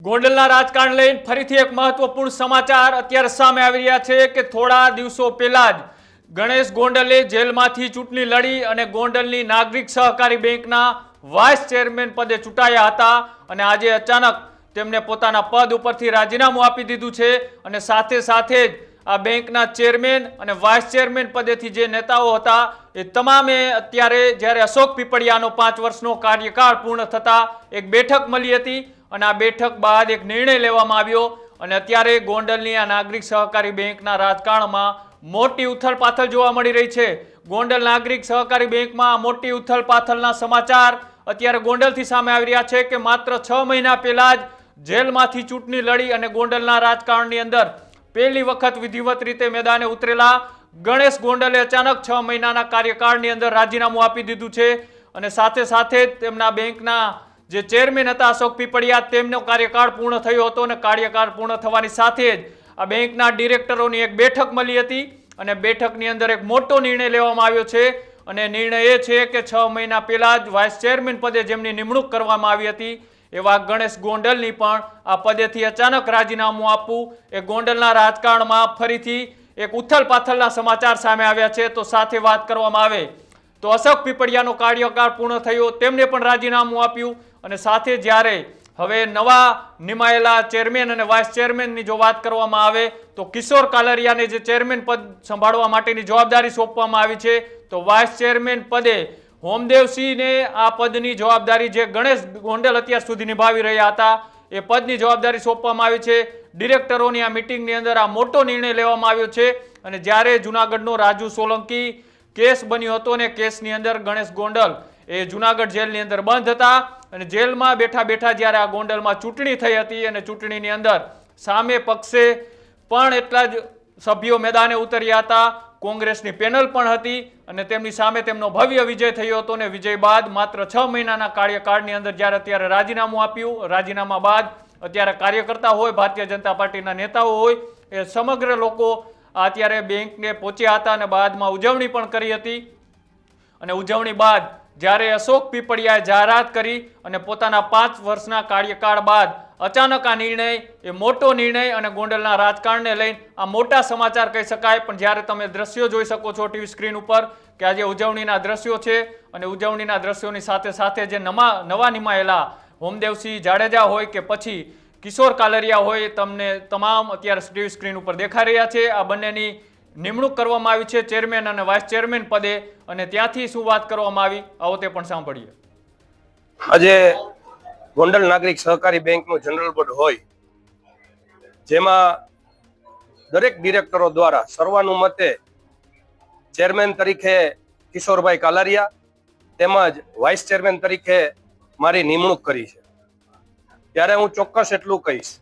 ગોંડલના રાજકારણ લઈને ફરીથી એક મહત્વપૂર્ણ સમાચાર અત્યારે સામે આવી રહ્યા છે કે થોડા દિવસો પહેલા જ ગણેશ ગોંડલે જેલમાંથી ચૂંટણી લડી અને ગોંડલની નાગરિક સહકારી બેંકના વાઇસ ચેરમેન પદે ચૂંટાયા હતા અને આજે અચાનક તેમને પોતાના પદ ઉપરથી રાજીનામું આપી દીધું છે અને સાથે સાથે જ આ બેંકના ચેરમેન અને વાઇસ ચેરમેન પદેથી જે નેતાઓ હતા એ તમામે અત્યારે જ્યારે અશોક પીપળિયાનો 5 વર્ષનો કાર્યકાળ પૂર્ણ થતા એક બેઠક મળી હતી અને આ બેઠક બાદ એક નિર્ણય લેવામાં આવ્યો અને અત્યારે ગોંડલની આ નાગરિક સહકારી બેંકના રાજકારણમાં મોટી ઉથલપાથલ જોવા મળી રહી છે। ગોંડલ નાગરિક સહકારી બેંકમાં મોટી ઉથલપાથલના સમાચાર અત્યારે ગોંડલથી સામે આવી રહ્યા છે કે માત્ર 6 મહિના પહેલા જ જેલમાંથી ચૂંટણી લડી અને ગોંડલના રાજકારણની અંદર પહેલી વખત વિધિવત રીતે મેદાને ઉતરેલા ગણેશ ગોંડલે અચાનક 6 મહિનાના કાર્યકાળની અંદર રાજીનામું આપી દીધું છે અને સાથે સાથે તેમના બેંકના જે ચેરમેન હતા અશોક પીપળિયા તેમનો કાર્યકાળ પૂર્ણ થયો હતો અને કાર્યકાળ પૂર્ણ થવાની સાથે જ આ બેંકના ડિરેક્ટરોની એક બેઠક મળી હતી અને બેઠકની અંદર એક મોટો નિર્ણય લેવામાં આવ્યો છે અને નિર્ણય એ છે કે 6 મહિના પહેલા જ વાઇસ ચેરમેન પદે જેમની નિમણૂક કરવામાં આવી હતી એવા ગણેશ ગોંડલની પણ આ પદેથી અચાનક રાજીનામું આપવું એ ગોંડલના રાજકારણમાં ફરીથી એક ઉથલપાથલના સમાચાર સામે આવ્યા છે। તો સાથે વાત કરવામાં આવે તો અશોક પીપળિયાનો કાર્યકાળ પૂર્ણ થયો તેમને પણ રાજીનામું આપ્યું અને સાથે જ્યારે હવે નવા નિમાયેલા ચેરમેન અને વાઇસ ચેરમેનની જો વાત કરવામાં આવે તો કિશોર કાલરિયાને જે ચેરમેન પદ સંભાળવા માટેની જવાબદારી સોંપવામાં આવી છે તો વાઇસ ચેરમેન પદે હોમદેવસિંહને આ પદની જવાબદારી જે ગણેશ ગોંડલ અત્યાર સુધી નિભાવી રહ્યા હતા એ પદની જવાબદારી સોંપવામાં આવી છે। ડિરેક્ટરોની આ મિટિંગની અંદર આ મોટો નિર્ણય લેવામાં આવ્યો છે અને જ્યારે જૂનાગઢનો રાજુ સોલંકી કેસ બન્યો હતો અને કેસની અંદર ગણેશ ગોંડલ એ જૂનાગઢ જેલની અંદર બંધ હતા અને જેલમાં બેઠા બેઠા જ્યારે આ ગોંડલમાં ચૂંટણી થઈ હતી અને ચૂંટણીની અંદર સામે પક્ષે પણ એટલા જ સભ્યો મેદાને ઉતર્યા હતા, કોંગ્રેસની પેનલ પણ હતી અને તેમની સામે તેમનો ભવ્ય વિજય થયો હતો અને વિજય બાદ માત્ર 6 મહિનાના કાર્યકાળની અંદર જ્યારે અત્યારે રાજીનામું આપ્યું, રાજીનામા બાદ અત્યારે કાર્યકર્તા હોય, ભારતીય જનતા પાર્ટીના નેતાઓ હોય એ સમગ્ર લોકો અત્યારે બેંકને પહોંચ્યા હતા અને બાદમાં ઉજવણી પણ કરી હતી અને ઉજવણી બાદ જ્યારે અશોક પીપળિયાએ જાહેરાત કરી અને પોતાના 5 વર્ષના કાર્યકાળ બાદ અચાનક આ નિર્ણય એ મોટો નિર્ણય અને ગોંડલના રાજકારણને લઈને આ મોટા સમાચાર કહી શકાય। પણ જ્યારે તમે દ્રશ્યો જોઈ શકો છો ટીવી સ્ક્રીન ઉપર કે આજે ઉજવણીના દ્રશ્યો છે અને ઉજવણીના દ્રશ્યોની સાથે સાથે જે નવા નિમાયેલા હોમદેવસિંહ જાડેજા હોય કે પછી કિશોર કાલરિયા હોય તમને તમામ અત્યારે ટીવી સ્ક્રીન ઉપર દેખાઈ રહ્યા છે। આ બંનેની નિમણૂક કરવામાં આવી છે ચેરમેન અને વાઇસ ચેરમેન પદે અને ત્યાંથી શું વાત કરવામાં આવી આવો તે પણ સાંભળીએ। આજે ગોંડલ નાગરિક સહકારી બેંકનું જનરલ બોર્ડ હોય જેમાં દરેક ડિરેક્ટરો દ્વારા સર્વાનુમતે ચેરમેન તરીકે કિશોરભાઈ કાલરિયા તેમજ વાઇસ ચેરમેન તરીકે મારી નિમણૂક કરી છે ત્યારે હું ચોક્કસ એટલું કહીશ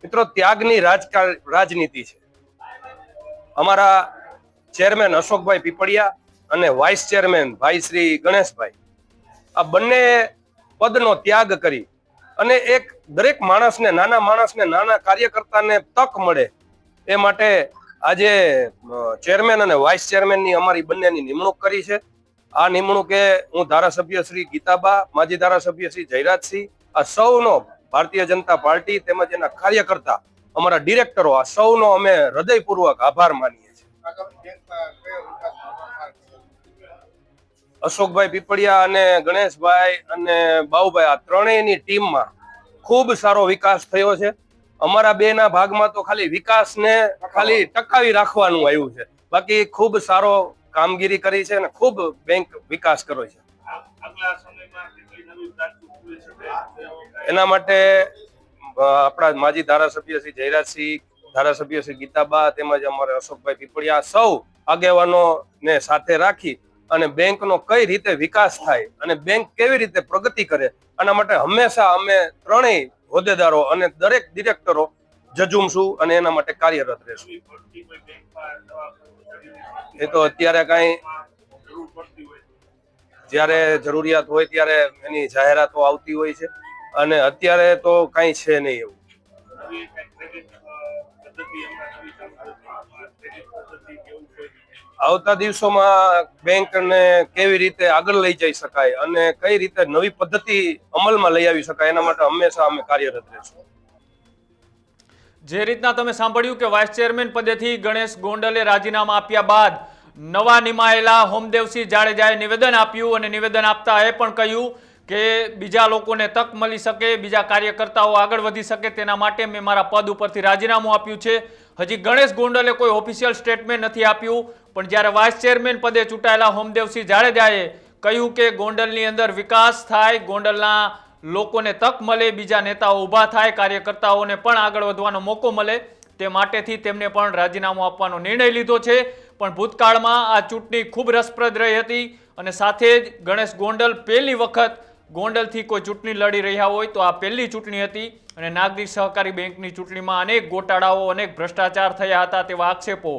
મિત્રો, ત્યાગની રાજનીતિ છે। અમારા ચેરમેન અશોકભાઈ પીપળિયા અને વાઇસ ચેરમેન ભાઈ શ્રી ગણેશભાઈ આ બંને પદનો ત્યાગ કરી અને એક દરેક માણસને, નાના કાર્યકર્તાને તક મળે એ માટે આજે ચેરમેન અને વાઇસ ચેરમેનની અમારી બંનેની નિમણૂક કરી છે। આ નિમણૂકે હું ધારાસભ્ય શ્રી ગીતાબા, માજી ધારાસભ્ય શ્રી જયરાજસિંહ, આ સૌનો ભારતીય જનતા પાર્ટી તેમજ એના કાર્યકર્તા અમારા ડિરેક્ટરો આ સૌનો અમે હૃદયપૂર્વક આભાર માનીએ છીએ। અશોકભાઈ પીપળિયા અને ગણેશભાઈ અને બાઉભાઈ આ ત્રણેયની ટીમમાં ખૂબ સારો વિકાસ થયો છે। અમારા બેના ભાગમાં તો ખાલી વિકાસને ખાલી ટકાવી રાખવાનું આવ્યું છે, બાકી ખૂબ સારો કામગીરી કરી છે અને ખૂબ બેંક વિકાસ કર્યો છે। એના માટે આપણા માજી ધારાસભ્ય શ્રી જયરાજસિંહ, ધારાસભ્ય શ્રી ગીતાબા તેમજ અમારે અશોકભાઈ પીપળિયા સૌ આગેવાનો ને સાથે રાખી અને બેંકનો કઈ રીતે વિકાસ થાય અને બેંક કેવી રીતે પ્રગતિ કરે આના માટે હંમેશા અમે ત્રણેય હોદ્દેદારો અને દરેક ડિરેક્ટરો જજુમશું અને એના માટે કાર્યરત રહેશું। એ તો અત્યારે કઈ જ્યારે જરૂરિયાત હોય ત્યારે એની જાહેરાતો આવતી હોય છે અને અત્યારે તો કઈ છે નહીં એવું। આવતા દિવસોમાં બેંકને કેવી રીતે આગળ લઈ જઈ શકાય અને કઈ રીતે નવી પદ્ધતિ અમલમાં લઈ આવી શકાય એના માટે હંમેશા અમે કાર્યરત રહીશું. જે રીતના તમે સાંભળ્યું કે વાઇસ ચેરમેન પદેથી ગણેશ ગોંડલે રાજીનામા આપ્યા બાદ નવા નિમાયેલા હોમદેવસિંહ જાડેજાએ નિવેદન આપ્યું અને નિવેદન આપતા એ પણ કહ્યું કે બીજા લોકોને તક મળી શકે, બીજા કાર્યકર્તાઓ આગળ વધી શકે તેના માટે મેં મારા પદ ઉપરથી રાજીનામું આપ્યું છે. હજી ગણેશ ગોંડલે કોઈ ઓફિશિયલ સ્ટેટમેન્ટ નથી આપ્યું, પણ જ્યારે વાઇસ ચેરમેન પદે ચૂંટાયેલા હોમદેવસિંહ જાડેજાએ કહ્યું કે ગોંડલની અંદર વિકાસ થાય, ગોંડલના લોકોને તક મળે, બીજા નેતાઓ ઊભા થાય, કાર્યકર્તાઓને પણ આગળ વધવાનો મોકો મળે, તે માટેથી તેમને પણ રાજીનામું આપવાનો નિર્ણય લીધો છે. પણ ભૂતકાળમાં આ ચૂંટણી ખૂબ રસપ્રદ રહી હતી અને સાથે જ ગણેશ ગોંડલ પહેલી વખત ગોંડલથી કોઈ ચૂંટણી લડી રહ્યા હોય તો આ પહેલી ચૂંટણી હતી અને નાગરિક સહકારી બેંકની ચૂંટણીમાં અનેક ગોટાળાઓ, અનેક ભ્રષ્ટાચાર થયા હતા તેવા આક્ષેપો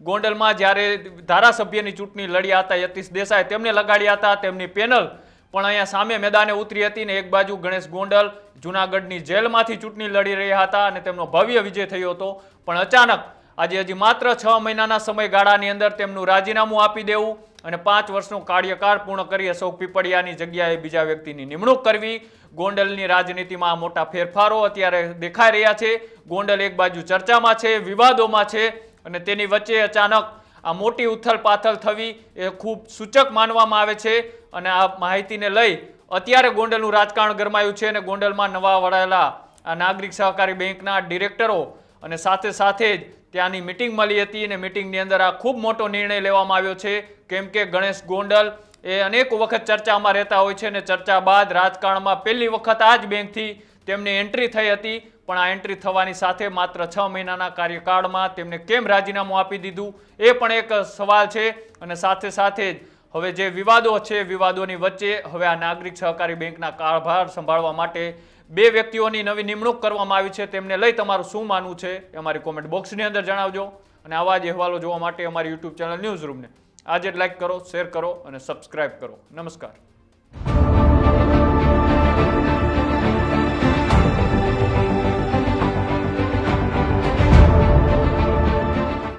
ગોંડલમાં જ્યારે ધારાસભ્યની ચૂંટણી લડ્યા હતા યતીશ દેસાઈ તેમને લગાડ્યા હતા, તેમની પેનલ પણ અહીંયા સામે મેદાને ઉતરી હતી ને એક બાજુ ગણેશ ગોંડલ જૂનાગઢની જેલમાંથી ચૂંટણી લડી રહ્યા હતા અને તેમનો ભવ્ય વિજય થયો હતો. પણ અચાનક આજે હજી માત્ર 6 મહિનાના સમયગાળાની અંદર તેમનું રાજીનામું આપી દેવું અને 5 વર્ષનો કાર્યકાળ પૂર્ણ કરી અશોક પીપળિયાની જગ્યાએ બીજા વ્યક્તિની નિમણૂક કરવી, ગોંડલની રાજનીતિમાં મોટા ફેરફારો અત્યારે દેખાઈ રહ્યા છે. ગોંડલ એક બાજુ ચર્ચામાં છે, વિવાદોમાં છે અને તેની વચ્ચે અચાનક આ મોટી ઉથલપાથલ થવી એ ખૂબ સૂચક માનવામાં આવે છે. અને આ માહિતીને લઈ અત્યારે ગોંડલનું રાજકારણ ગરમાયું છે અને ગોંડલમાં નવા વડાયેલા આ નાગરિક સહકારી બેંકના ડિરેક્ટરો અને સાથે સાથે જ ત્યાંની મિટિંગ મળી હતી અને મિટિંગની અંદર આ ખૂબ મોટો નિર્ણય લેવામાં આવ્યો છે. કેમ કે ગણેશ ગોંડલ એ અનેક વખત ચર્ચામાં રહેતા હોય છે અને ચર્ચા બાદ રાજકારણમાં પહેલી વખત આ જ બેંકથી તેમની એન્ટ્રી થઈ હતી. પણ આ એન્ટ્રી થવાની સાથે માત્ર 6 મહિનાના કાર્યકાળમાં તેમને કેમ રાજીનામું આપી દીધું એ પણ એક સવાલ છે. અને સાથે સાથે જ હવે જે વિવાદો છે, વિવાદોની વચ્ચે હવે આ નાગરિક સહકારી બેંકના કારભાર સંભાળવા માટે 2 વ્યક્તિઓની નવી નિમણૂક કરવામાં આવી છે. તેમને લઈ તમારું શું માનવું છે એ અમારી કોમેન્ટ બોક્સની અંદર જણાવજો. અને આવા જ અહેવાલો જોવા માટે અમારી યુટ્યુબ ચેનલ ન્યૂઝ રૂમને આજે જ લાઈક કરો, શેર કરો અને સબસ્ક્રાઇબ કરો. નમસ્કાર.